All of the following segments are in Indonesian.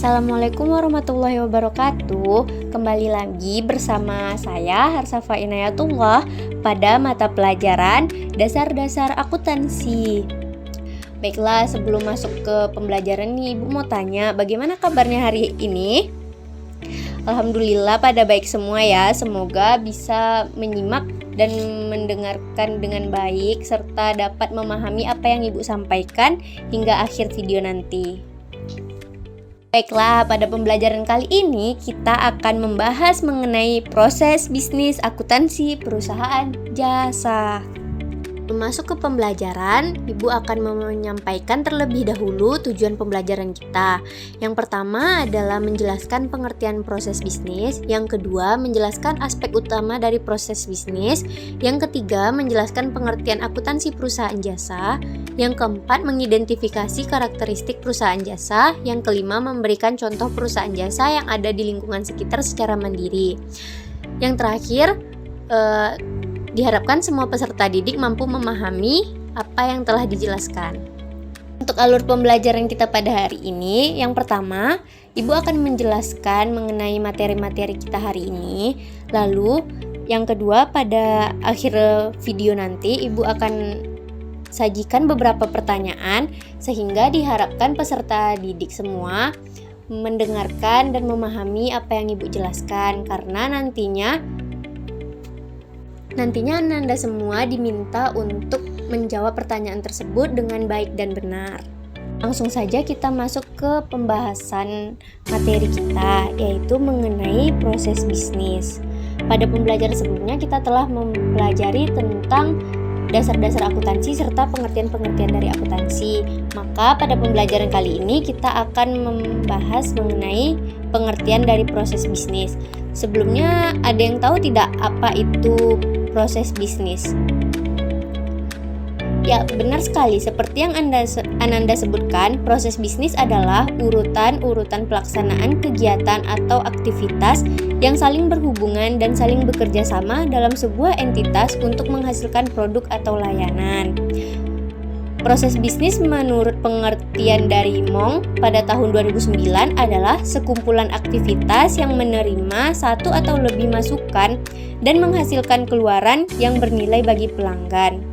Assalamualaikum warahmatullahi wabarakatuh. Kembali lagi bersama saya Harsafa Inayatullah pada mata pelajaran Dasar-Dasar Akuntansi. Baiklah, sebelum masuk ke pembelajaran nih, Ibu mau tanya bagaimana kabarnya hari ini? Alhamdulillah pada baik semua ya. Semoga bisa menyimak dan mendengarkan dengan baik serta dapat memahami apa yang Ibu sampaikan hingga akhir video nanti. Baiklah, pada pembelajaran kali ini kita akan membahas mengenai proses bisnis akuntansi perusahaan jasa. Masuk ke pembelajaran, Ibu akan menyampaikan terlebih dahulu tujuan pembelajaran kita. Yang pertama adalah menjelaskan pengertian proses bisnis, yang kedua menjelaskan aspek utama dari proses bisnis, yang ketiga menjelaskan pengertian akuntansi perusahaan jasa, yang keempat mengidentifikasi karakteristik perusahaan jasa, yang kelima memberikan contoh perusahaan jasa yang ada di lingkungan sekitar secara mandiri. Yang terakhir, diharapkan semua peserta didik mampu memahami apa yang telah dijelaskan. Untuk alur pembelajaran kita pada hari ini, yang pertama, Ibu akan menjelaskan mengenai materi-materi kita hari ini. Lalu, yang kedua, pada akhir video nanti, Ibu akan sajikan beberapa pertanyaan sehingga diharapkan peserta didik semua mendengarkan dan memahami apa yang Ibu jelaskan, karena nantinya Anda semua diminta untuk menjawab pertanyaan tersebut dengan baik dan benar. Langsung saja kita masuk ke pembahasan materi kita, yaitu mengenai proses bisnis. Pada pembelajaran sebelumnya kita telah mempelajari tentang dasar-dasar akuntansi serta pengertian-pengertian dari akuntansi. Maka pada pembelajaran kali ini kita akan membahas mengenai pengertian dari proses bisnis. Sebelumnya ada yang tahu tidak apa itu proses bisnis? Ya, benar sekali. Seperti yang Ananda sebutkan, proses bisnis adalah urutan-urutan pelaksanaan kegiatan atau aktivitas yang saling berhubungan dan saling bekerja sama dalam sebuah entitas untuk menghasilkan produk atau layanan. Proses bisnis menurut pengertian dari Mong pada tahun 2009 adalah sekumpulan aktivitas yang menerima satu atau lebih masukan dan menghasilkan keluaran yang bernilai bagi pelanggan.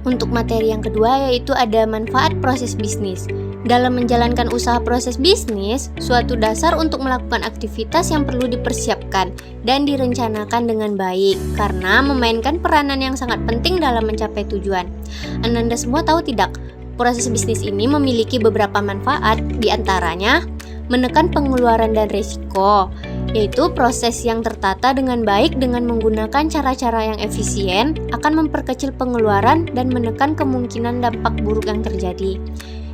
Untuk materi yang kedua yaitu ada manfaat proses bisnis. Dalam menjalankan usaha proses bisnis, suatu dasar untuk melakukan aktivitas yang perlu dipersiapkan dan direncanakan dengan baik karena memainkan peranan yang sangat penting dalam mencapai tujuan. Ananda semua tahu tidak, proses bisnis ini memiliki beberapa manfaat, diantaranya menekan pengeluaran dan risiko, yaitu proses yang tertata dengan baik dengan menggunakan cara-cara yang efisien akan memperkecil pengeluaran dan menekan kemungkinan dampak buruk yang terjadi.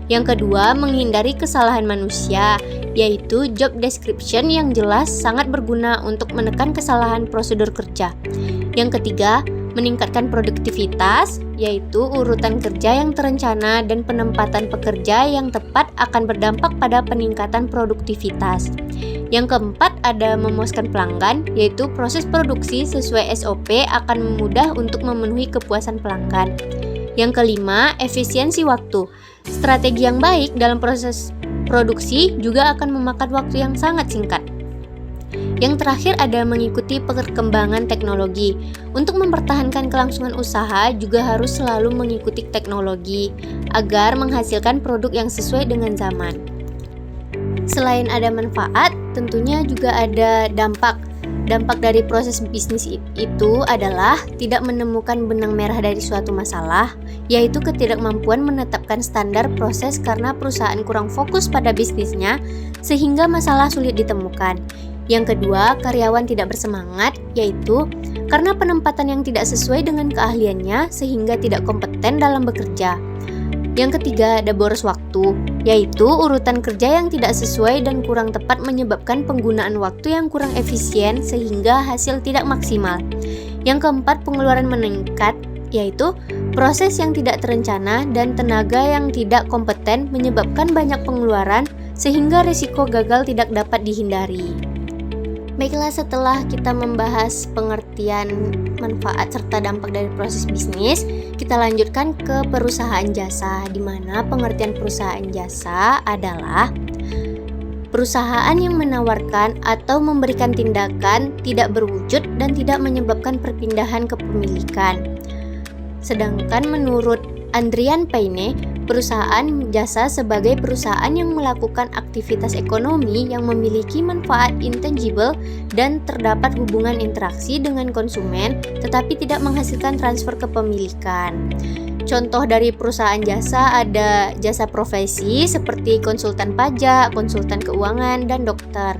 Yang kedua, menghindari kesalahan manusia, yaitu job description yang jelas sangat berguna untuk menekan kesalahan prosedur kerja. Yang ketiga, meningkatkan produktivitas, yaitu urutan kerja yang terencana dan penempatan pekerja yang tepat akan berdampak pada peningkatan produktivitas. Yang keempat, ada memuaskan pelanggan, yaitu proses produksi sesuai SOP akan mudah untuk memenuhi kepuasan pelanggan. Yang kelima, efisiensi waktu. Strategi yang baik dalam proses produksi juga akan memakan waktu yang sangat singkat. Yang terakhir ada mengikuti perkembangan teknologi. Untuk mempertahankan kelangsungan usaha juga harus selalu mengikuti teknologi agar menghasilkan produk yang sesuai dengan zaman. Selain ada manfaat, tentunya juga ada dampak. Dampak dari proses bisnis itu adalah tidak menemukan benang merah dari suatu masalah, yaitu ketidakmampuan menetapkan standar proses karena perusahaan kurang fokus pada bisnisnya sehingga masalah sulit ditemukan. Yang kedua, karyawan tidak bersemangat, yaitu karena penempatan yang tidak sesuai dengan keahliannya sehingga tidak kompeten dalam bekerja. Yang ketiga, ada boros waktu, yaitu urutan kerja yang tidak sesuai dan kurang tepat menyebabkan penggunaan waktu yang kurang efisien sehingga hasil tidak maksimal. Yang keempat, pengeluaran meningkat, yaitu proses yang tidak terencana dan tenaga yang tidak kompeten menyebabkan banyak pengeluaran sehingga risiko gagal tidak dapat dihindari. Baiklah, setelah kita membahas pengertian manfaat serta dampak dari proses bisnis, kita lanjutkan ke perusahaan jasa, di mana pengertian perusahaan jasa adalah Perusahaan yang menawarkan atau memberikan tindakan tidak berwujud dan tidak menyebabkan perpindahan kepemilikan. Sedangkan menurut Adrian Payne, perusahaan jasa sebagai perusahaan yang melakukan aktivitas ekonomi yang memiliki manfaat intangible dan terdapat hubungan interaksi dengan konsumen tetapi tidak menghasilkan transfer kepemilikan. Contoh dari perusahaan jasa ada jasa profesi seperti konsultan pajak, konsultan keuangan, dan dokter.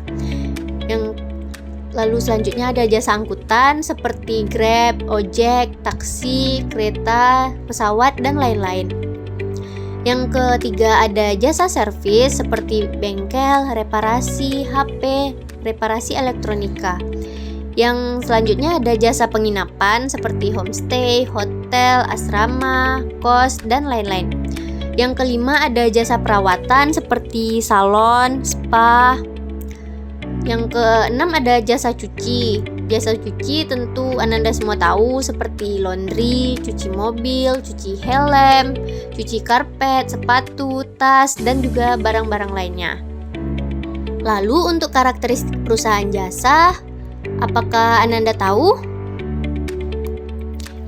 Lalu selanjutnya ada jasa angkutan seperti Grab, ojek, taksi, kereta, pesawat, dan lain-lain. Yang ketiga ada jasa servis seperti bengkel, reparasi HP, reparasi elektronika. Yang selanjutnya ada jasa penginapan seperti homestay, hotel, asrama, kos, dan lain-lain. Yang kelima ada jasa perawatan seperti salon, spa. Yang keenam ada jasa cuci. Jasa cuci tentu Ananda semua tahu seperti laundry, cuci mobil, cuci helm, cuci karpet, sepatu, tas, dan juga barang-barang lainnya. Lalu untuk karakteristik perusahaan jasa, apakah Ananda tahu?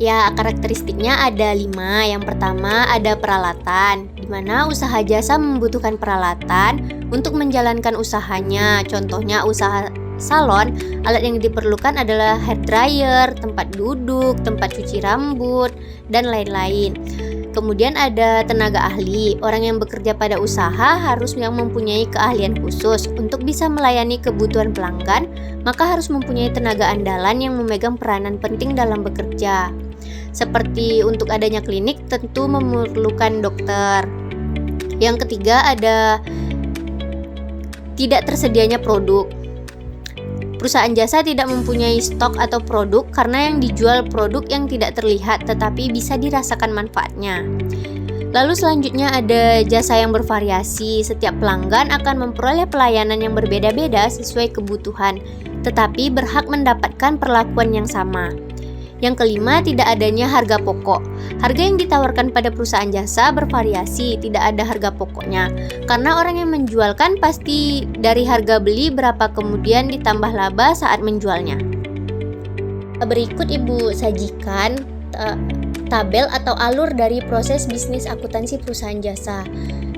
Ya, karakteristiknya ada 5. Yang pertama ada peralatan, di mana usaha jasa membutuhkan peralatan untuk menjalankan usahanya. Contohnya usaha salon, alat yang diperlukan adalah hair dryer, tempat duduk, tempat cuci rambut, dan lain-lain. Kemudian ada tenaga ahli. Orang yang bekerja pada usaha harus yang mempunyai keahlian khusus. Untuk bisa melayani kebutuhan pelanggan, maka harus mempunyai tenaga andalan yang memegang peranan penting dalam bekerja. Seperti untuk adanya klinik tentu memerlukan dokter. Yang ketiga ada tidak tersedianya produk. Perusahaan jasa tidak mempunyai stok atau produk karena yang dijual produk yang tidak terlihat tetapi bisa dirasakan manfaatnya. Lalu selanjutnya ada jasa yang bervariasi. Setiap pelanggan akan memperoleh pelayanan yang berbeda-beda sesuai kebutuhan, tetapi berhak mendapatkan perlakuan yang sama. Yang kelima, tidak adanya harga pokok. Harga yang ditawarkan pada perusahaan jasa bervariasi, tidak ada harga pokoknya. Karena orang yang menjualkan pasti dari harga beli berapa kemudian ditambah laba saat menjualnya. Berikut Ibu sajikan tabel atau alur dari proses bisnis akuntansi perusahaan jasa.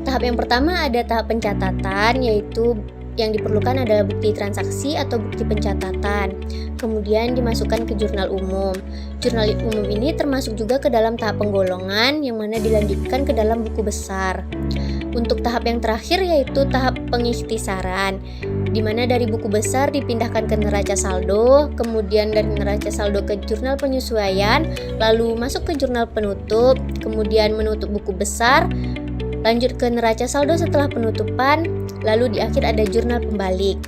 Tahap yang pertama ada tahap pencatatan, yaitu yang diperlukan adalah bukti transaksi atau bukti pencatatan. Kemudian dimasukkan ke jurnal umum. Jurnal umum ini termasuk juga ke dalam tahap penggolongan yang mana dilanjutkan ke dalam buku besar. Untuk tahap yang terakhir yaitu tahap pengikhtisaran, di mana dari buku besar dipindahkan ke neraca saldo, kemudian dari neraca saldo ke jurnal penyesuaian, lalu masuk ke jurnal penutup, kemudian menutup buku besar, lanjut ke neraca saldo setelah penutupan, lalu di akhir ada jurnal pembalik.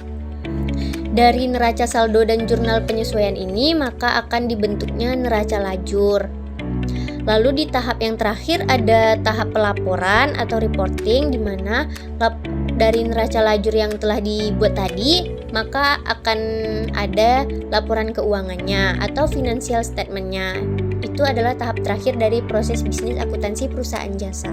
Dari neraca saldo dan jurnal penyesuaian ini maka akan dibentuknya neraca lajur. Lalu di tahap yang terakhir ada tahap pelaporan atau reporting, di mana dari neraca lajur yang telah dibuat tadi maka akan ada laporan keuangannya atau financial statement-nya. Itu adalah tahap terakhir dari proses bisnis akuntansi perusahaan jasa.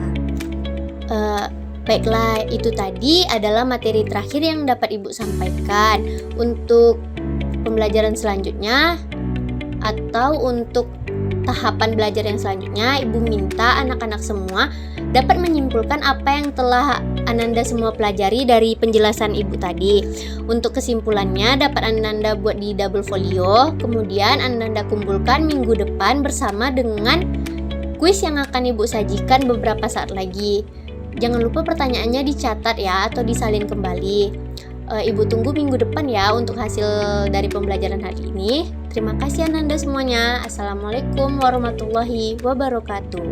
Baiklah, itu tadi adalah materi terakhir yang dapat Ibu sampaikan. Untuk pembelajaran selanjutnya atau untuk tahapan belajar yang selanjutnya, Ibu minta anak-anak semua dapat menyimpulkan apa yang telah Ananda semua pelajari dari penjelasan Ibu tadi. Untuk kesimpulannya dapat Ananda buat di double folio, kemudian Ananda kumpulkan minggu depan bersama dengan kuis yang akan Ibu sajikan beberapa saat lagi. Jangan lupa pertanyaannya dicatat ya atau disalin kembali. Ibu tunggu minggu depan ya untuk hasil dari pembelajaran hari ini. Terima kasih Ananda semuanya. Assalamualaikum warahmatullahi wabarakatuh.